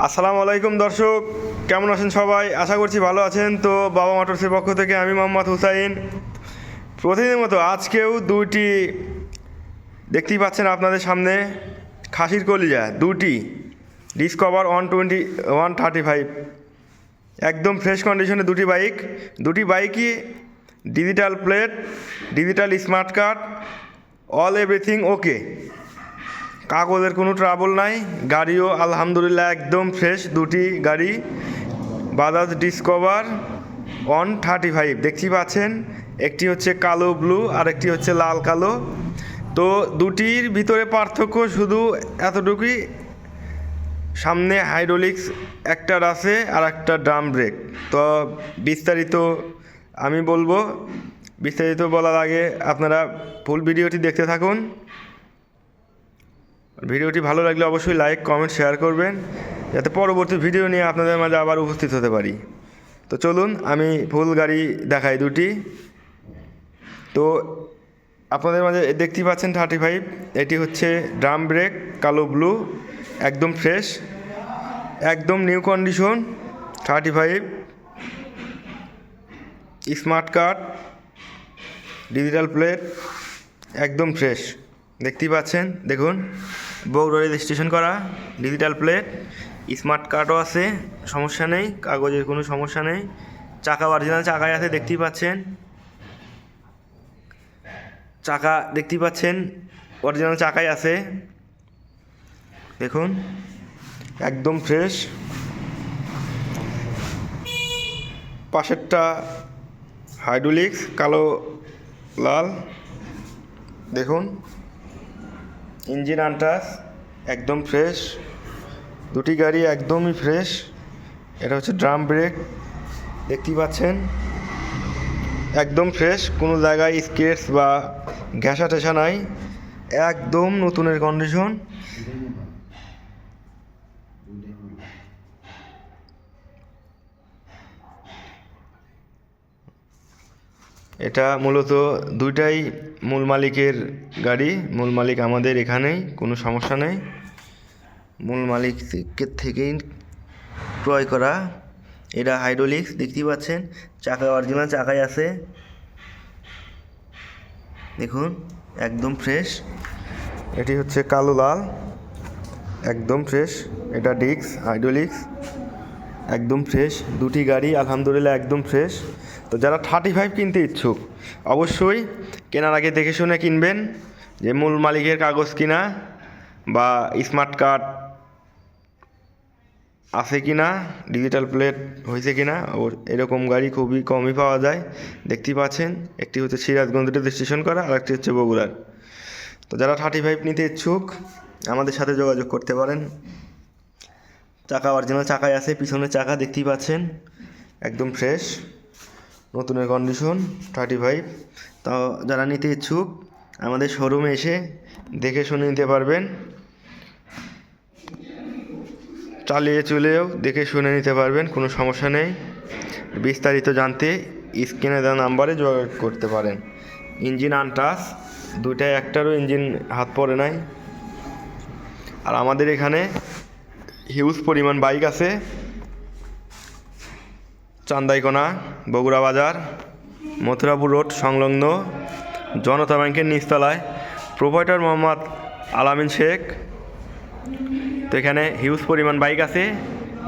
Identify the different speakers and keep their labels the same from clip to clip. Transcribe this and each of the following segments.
Speaker 1: আসসালামু আলাইকুম দর্শক, কেমন আছেন সবাই? আশা করছি ভালো আছেন। তো বাবা মোটরসের পক্ষ থেকে আমি মোহাম্মদ হুসাইন। প্রতিদিনের মতো আজকেও দুইটি দেখতেই পাচ্ছেন আপনাদের সামনে, খাসির কলিজা দুটি ডিসকভার 135 একদম ফ্রেশ কন্ডিশনে দুটি বাইকই digital plate, digital smart card, all everything okay. কাগজের কোনো ট্রাবল নাই, গাড়িও আলহামদুলিল্লাহ একদম ফ্রেশ। দুটি গাড়ি বাজাজ ডিসকভার 135 দেখতেই পাচ্ছেন, একটি হচ্ছে কালো ব্লু আর একটি হচ্ছে লাল কালো। তো দুটির ভিতরে পার্থক্য শুধু এতটুকুই, সামনে হাইড্রোলিক্স একটার আছে আর একটা ড্রাম ব্রেক। তো বিস্তারিত আমি বলবো, বিস্তারিত বলার আগে আপনারা ফুল ভিডিওটি দেখতে থাকুন। ভিডিওটি ভালো লাগলে অবশ্যই লাইক কমেন্ট শেয়ার করবেন, যাতে পরবর্তী ভিডিও নিয়ে আপনাদের মাঝে আবার উপস্থিত হতে পারি। তো চলুন আমি ফুল গাড়ি দেখাই দুটি। তো আপনাদের মাঝে দেখতেই পাচ্ছেন 35, এটি হচ্ছে ড্রাম ব্রেক কালো ব্লু, একদম ফ্রেশ, একদম new condition. 35 smart card, digital plate, একদম ফ্রেশ দেখতেই পাচ্ছেন। দেখুন, বগুড়া রেজিস্ট্রেশন করা, ডিজিটাল প্লেট, স্মার্ট কার্ডও আছে, সমস্যা নেই, কাগজের কোনো সমস্যা নেই। চাকা অরিজিনাল চাকাই আছে, দেখতেই পাচ্ছেন। চাকা দেখতেই পাচ্ছেন, অরিজিনাল চাকাই আছে। দেখুন একদম ফ্রেশ। পাশেরটা হাইড্রোলিক্স কালো লাল। দেখুন ইঞ্জিন আনটাচ, একদম ফ্রেশ। দুটি গাড়ি একদমই ফ্রেশ। এটা হচ্ছে ড্রাম ব্রেক, দেখতেই পাচ্ছেন একদম ফ্রেশ, কোনো জায়গায় স্কেচ বা ঘেঁষা টেসা নাই, একদম নতুনের কন্ডিশন। এটা মূলত দুইটাই মূল মালিকের গাড়ি, মূল মালিক আমাদের এখানেই, কোনো সমস্যা নেই, মূল মালিকের থেকেই ক্রয় করা। এটা হাইড্রোলিক্স দেখতেই পাচ্ছেন, চাকা অরিজিনাল চাকাই আছে। দেখুন একদম ফ্রেশ। এটি হচ্ছে কালো লাল, একদম ফ্রেশ। এটা ডিক্স হাইড্রোলিক্স, একদম ফ্রেশ। দুটি গাড়ি আলহামদুলিল্লাহ একদম ফ্রেশ। তো যারা 35 কিনতে ইচ্ছুক, অবশ্যই কেনার আগে দেখে শুনে কিনবেন, যে মূল মালিকের কাগজ কিনা বা স্মার্ট কার্ড আছে কিনা, ডিজিটাল প্লেট হয়েছে কিনা। এরকম গাড়ি খুবই কমই পাওয়া যায়, দেখতেই পাচ্ছেন। একটি হচ্ছে সিরাজগঞ্জ রেজিস্ট্রেশন করা আর একটি হচ্ছে বগুড়ার। তো যারা 35 নিতে ইচ্ছুক আমাদের সাথে যোগাযোগ করতে পারেন। চাকা অরিজিনাল চাকাই আছে, পিছনের চাকা দেখতেই পাচ্ছেন একদম ফ্রেশ, নতুনের কন্ডিশন 35। তো যারা নিতে ইচ্ছুক আমাদের শোরুমে এসে দেখে শুনে নিতে পারবেন, চালিয়ে চলেও দেখে শুনে নিতে পারবেন, কোনো সমস্যা নেই। বিস্তারিত জানতে স্ক্রিনে দেওয়া নাম্বারে যোগাযোগ করতে পারেন। ইঞ্জিন আনটাচ, দুইটাই একটারও ইঞ্জিন হাত পড়ে নাই। আর আমাদের এখানে হিউজ পরিমাণ বাইক আছে। চান্দাইকোনা, বগুড়া বাজার, মথুরাপুর রোড সংলগ্ন জনতা ব্যাংকের নিচতলায়, প্রোভাইডার মোহাম্মদ আলামিন শেখ। তো এখানে হিউজ পরিমাণ বাইক আছে,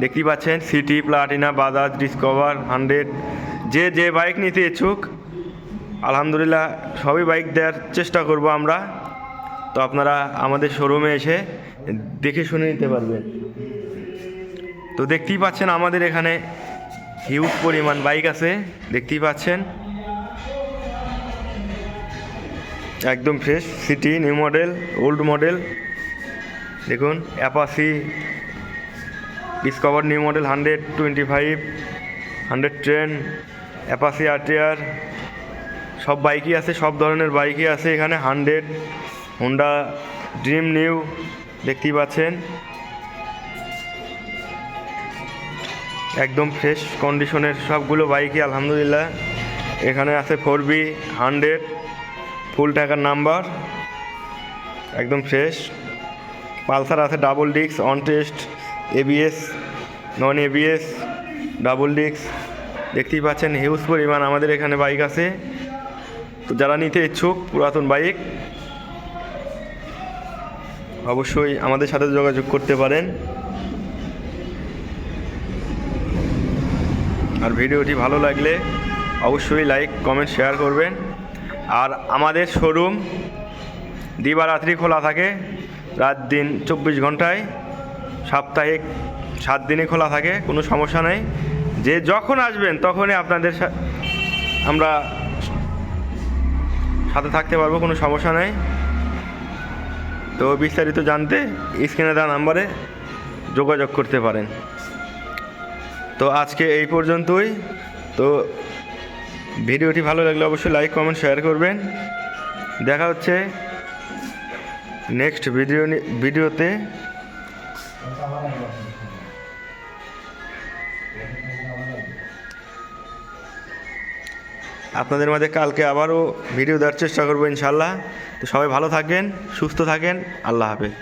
Speaker 1: দেখতেই পাচ্ছেন। সিটি, প্লাটিনা, বাজাজ ডিসকভার 100, যে বাইক নিতে ইচ্ছুক আলহামদুলিল্লাহ সবই বাইক দেওয়ার চেষ্টা করব আমরা। তো আপনারা আমাদের শোরুমে এসে দেখে শুনে নিতে পারবেন। তো দেখতেই পাচ্ছেন আমাদের এখানে হিউজ পরিমাণ বাইক আছে, দেখতেই পাচ্ছেন একদম fresh. CT, new model, old model. দেখুন Apache Discover new model 125, 110, Apache RTR, সব বাইকই আছে, সব ধরনের বাইকই আছে এখানে। 100, হোন্ডা ড্রিম নিউ, দেখতেই পাচ্ছেন একদম ফ্রেশ কন্ডিশনের সবগুলো বাইকই আলহামদুলিল্লাহ এখানে আছে। 4B 100 ফুল টাকার নাম্বার, একদম ফ্রেশ। পালসার আছে double disc on test, ABS, non ABS, double disc, দেখতেই পাচ্ছেন হিউজ পরিমাণ আমাদের এখানে বাইক আছে। তো যারা নিতে ইচ্ছুক পুরাতন বাইক অবশ্যই আমাদের সাথে যোগাযোগ করতে পারেন। আর ভিডিওটি ভালো লাগলে অবশ্যই লাইক কমেন্ট শেয়ার করবেন। আর আমাদের শোরুম দিবারাত্রি খোলা থাকে, রাত দিন 24 ঘন্টায়, সাপ্তাহিক 7 দিনে খোলা থাকে, কোনো সমস্যা নেই। যে যখন আসবেন তখনই আপনাদের আমরা সাথে থাকতে পারবো, কোনো সমস্যা নেই। তো বিস্তারিত জানতে স্ক্রিনে দেওয়া নাম্বারে যোগাযোগ করতে পারেন। তো আজকে এই পর্যন্তই। তো ভিডিওটি ভালো লাগলে অবশ্যই লাইক কমেন্ট শেয়ার করবেন। দেখা হচ্ছে নেক্সট ভিডিওতে। আপনাদের মাঝে কালকে আবারও ভিডিও দেওয়ার চেষ্টা করবো ইনশাল্লাহ। তো সবাই ভালো থাকবেন, সুস্থ থাকেন। আল্লাহ হাফেজ।